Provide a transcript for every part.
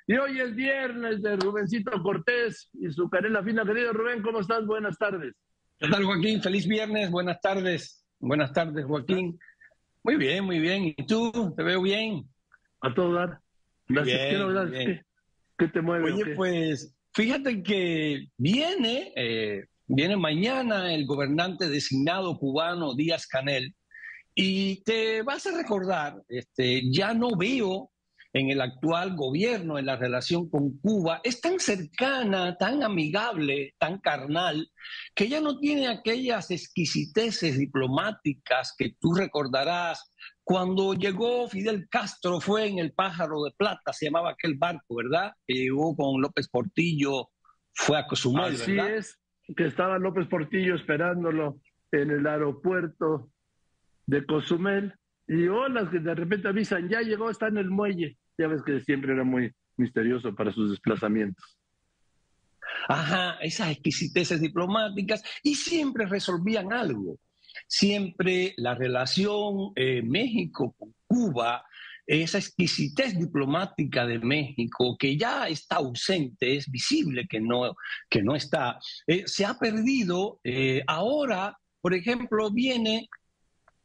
Y hoy es viernes de Rubencito Cortés y su canela fina. Querido Rubén, ¿cómo estás? Buenas tardes. ¿Qué tal, Joaquín? Feliz viernes, buenas tardes. Buenas tardes, Joaquín. Muy bien, muy bien. ¿Y tú? ¿Te veo bien? A todo dar. Muy Gracias. ¿Qué bien, muy novedades? bien. ¿Qué te mueve o Oye, qué? pues, fíjate que viene mañana el gobernante designado cubano Díaz-Canel. Y te vas a recordar, ya no veo en el actual gobierno, en la relación con Cuba, es tan cercana, tan amigable, tan carnal, que ya no tiene aquellas exquisiteces diplomáticas que tú recordarás cuando llegó Fidel Castro, fue en el Pájaro de Plata, se llamaba aquel barco, ¿verdad? Que llegó con López Portillo, fue a Cozumel, Así ¿verdad? es, que estaba López Portillo esperándolo en el aeropuerto de Cozumel. Y olas que de repente avisan, ya llegó, está en el muelle. Ya ves que siempre era muy misterioso para sus desplazamientos. Ajá, esas exquisiteces diplomáticas y siempre resolvían algo. Siempre la relación México con Cuba, esa exquisitez diplomática de México que ya está ausente, es visible que no está, se ha perdido. Ahora, por ejemplo, viene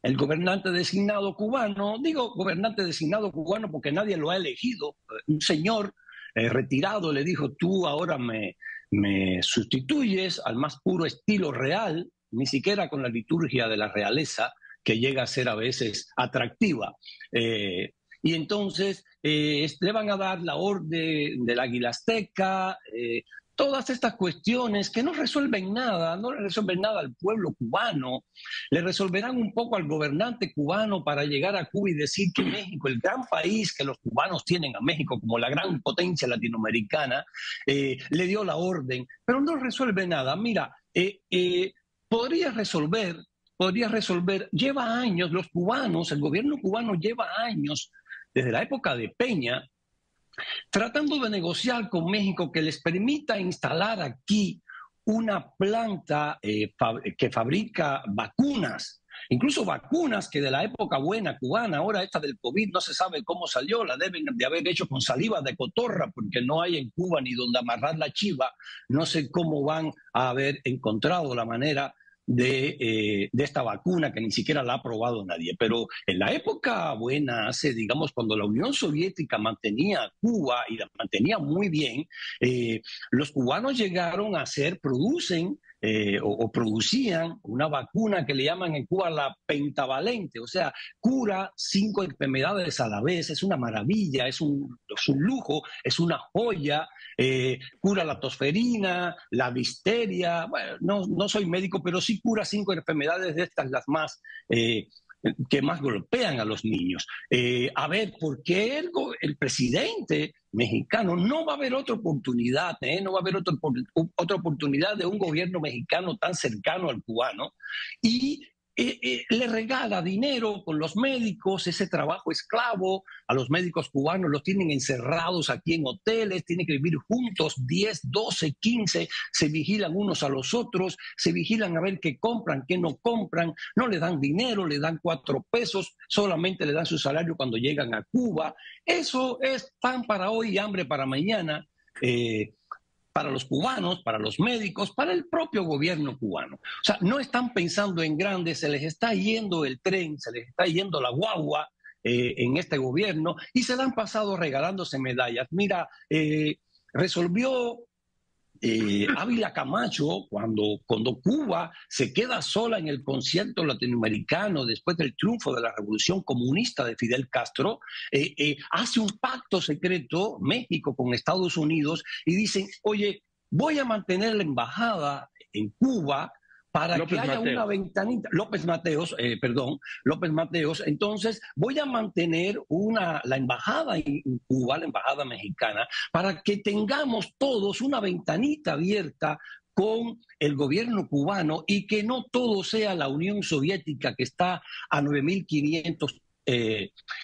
el gobernante designado cubano, digo gobernante designado cubano porque nadie lo ha elegido, un señor retirado le dijo, tú ahora me sustituyes al más puro estilo real, ni siquiera con la liturgia de la realeza, que llega a ser a veces atractiva. Y entonces le van a dar la orden del Águila Azteca, todas estas cuestiones que no resuelven nada, no le resuelven nada al pueblo cubano, le resolverán un poco al gobernante cubano para llegar a Cuba y decir que México, el gran país que los cubanos tienen a México como la gran potencia latinoamericana, le dio la orden, pero no resuelve nada. Mira, podría resolver, lleva años, los cubanos, el gobierno cubano lleva años, desde la época de Peña, tratando de negociar con México que les permita instalar aquí una planta que fabrica vacunas, incluso vacunas que de la época buena cubana, ahora esta del COVID no se sabe cómo salió, la deben de haber hecho con saliva de cotorra porque no hay en Cuba ni donde amarrar la chiva, no sé cómo van a haber encontrado la manera de esta vacuna que ni siquiera la ha probado nadie. Pero en la época buena, digamos, cuando la Unión Soviética mantenía a Cuba y la mantenía muy bien, los cubanos llegaron a producen o producían una vacuna que le llaman en Cuba la pentavalente, o sea, cura 5 enfermedades a la vez, es una maravilla, es un lujo, es una joya, cura la tosferina, la difteria, bueno, no soy médico, pero sí cura 5 enfermedades de estas, las más que más golpean a los niños. A ver, ¿por qué el presidente mexicano no va a haber otra oportunidad, no va a haber otra oportunidad de un gobierno mexicano tan cercano al cubano y le regala dinero con los médicos, ese trabajo esclavo, a los médicos cubanos los tienen encerrados aquí en hoteles, tienen que vivir juntos 10, 12, 15, se vigilan unos a los otros, se vigilan a ver qué compran, qué no compran, no le dan dinero, le dan 4 pesos, solamente le dan su salario cuando llegan a Cuba. Eso es pan para hoy y hambre para mañana. Para los cubanos, para los médicos, para el propio gobierno cubano. O sea, no están pensando en grandes, se les está yendo el tren, se les está yendo la guagua en este gobierno y se le han pasado regalándose medallas. Mira, resolvió Ávila Camacho, cuando Cuba se queda sola en el concierto latinoamericano después del triunfo de la revolución comunista de Fidel Castro, hace un pacto secreto México con Estados Unidos y dicen, oye, voy a mantener la embajada en Cuba para López que haya una Mateos. ventanita, López Mateos, entonces voy a mantener la embajada en Cuba, la embajada mexicana, para que tengamos todos una ventanita abierta con el gobierno cubano y que no todo sea la Unión Soviética que está a 9.500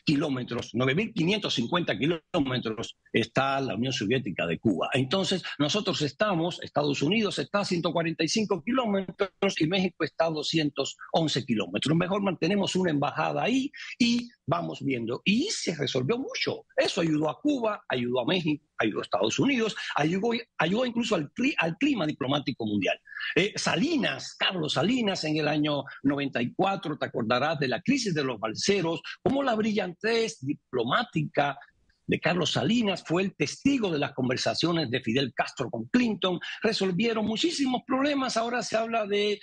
kilómetros, 9.550 kilómetros está la Unión Soviética de Cuba. Entonces, Estados Unidos está a 145 kilómetros y México está a 211 kilómetros. Mejor mantenemos una embajada ahí y vamos viendo. Y se resolvió mucho. Eso ayudó a Cuba, ayudó a México, ayudó a Estados Unidos, ayudó incluso al clima diplomático mundial. Carlos Salinas, en el año 94, te acordarás de la crisis de los balseros, cómo la brillantez diplomática de Carlos Salinas fue el testigo de las conversaciones de Fidel Castro con Clinton, resolvieron muchísimos problemas. Ahora se habla de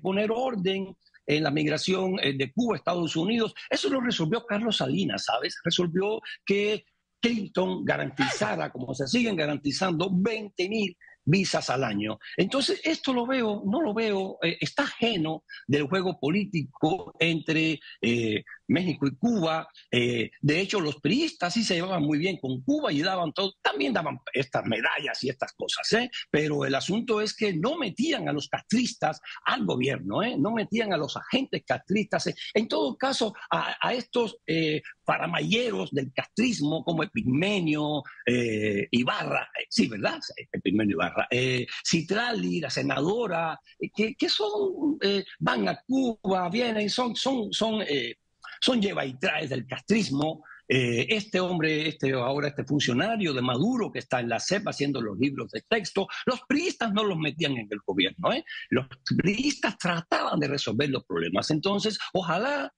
poner orden en la migración de Cuba a Estados Unidos. Eso lo resolvió Carlos Salinas, ¿sabes? Resolvió que Clinton garantizara, como se siguen garantizando, 20,000 visas al año. Entonces, esto no lo veo, está ajeno del juego político entre México y Cuba. De hecho, los priistas sí se llevaban muy bien con Cuba y también daban estas medallas y estas cosas, pero el asunto es que no metían a los castristas al gobierno, no metían a los agentes castristas, en todo caso, a estos paramayeros del castrismo como Epigmenio Ibarra, sí, ¿verdad? Epigmenio Ibarra. Citlali, la senadora, que son, van a Cuba, vienen, son lleva y traes del castrismo. Este hombre, ahora este funcionario de Maduro que está en la CEP haciendo los libros de texto, los priistas no los metían en el gobierno, los priistas trataban de resolver los problemas. Entonces, ojalá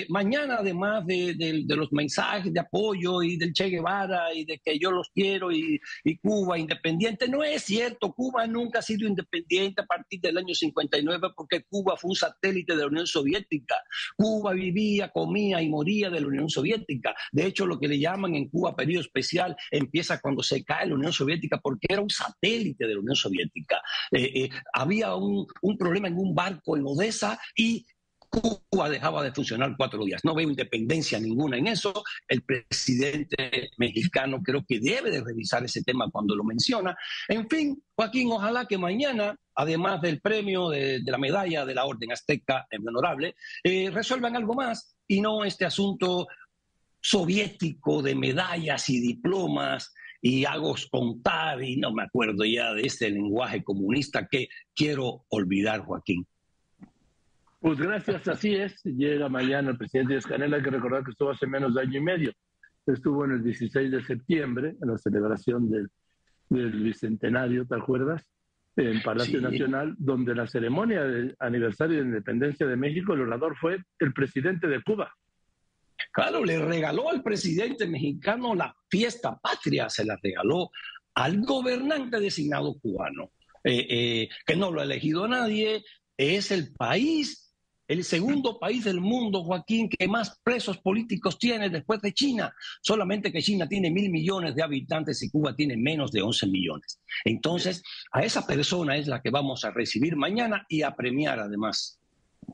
mañana, además de los mensajes de apoyo y del Che Guevara y de que yo los quiero y Cuba independiente, no es cierto. Cuba nunca ha sido independiente a partir del año 59 porque Cuba fue un satélite de la Unión Soviética. Cuba vivía, comía y moría de la Unión Soviética. De hecho, lo que le llaman en Cuba periodo especial empieza cuando se cae la Unión Soviética porque era un satélite de la Unión Soviética. Había un problema en un barco en Odessa y Cuba dejaba de funcionar 4 días. No veo independencia ninguna en eso. El presidente mexicano creo que debe de revisar ese tema cuando lo menciona. En fin, Joaquín, ojalá que mañana, además del premio de la medalla de la Orden Azteca Honorable, resuelvan algo más y no este asunto soviético de medallas y diplomas y hago contar y no me acuerdo ya de este lenguaje comunista que quiero olvidar, Joaquín. Pues gracias, así es. Llega mañana el presidente Díaz-Canel. Hay que recordar que estuvo hace menos de año y medio. Estuvo en el 16 de septiembre, en la celebración del Bicentenario, ¿te acuerdas? En Palacio Nacional, donde la ceremonia del aniversario de independencia de México, el orador fue el presidente de Cuba. Claro, le regaló al presidente mexicano la fiesta patria, se la regaló al gobernante designado cubano, que no lo ha elegido nadie. Es el segundo país del mundo, Joaquín, que más presos políticos tiene después de China. Solamente que China tiene 1.000 millones de habitantes y Cuba tiene menos de 11 millones. Entonces, a esa persona es la que vamos a recibir mañana y a premiar además.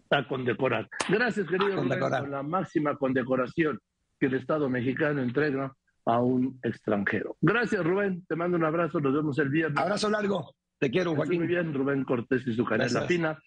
A condecorar. Gracias, querido Rubén, por la máxima condecoración que el Estado mexicano entrega a un extranjero. Gracias, Rubén. Te mando un abrazo. Nos vemos el viernes. Abrazo largo. Te quiero, Joaquín. Muy bien, Rubén Cortés y su canela fina.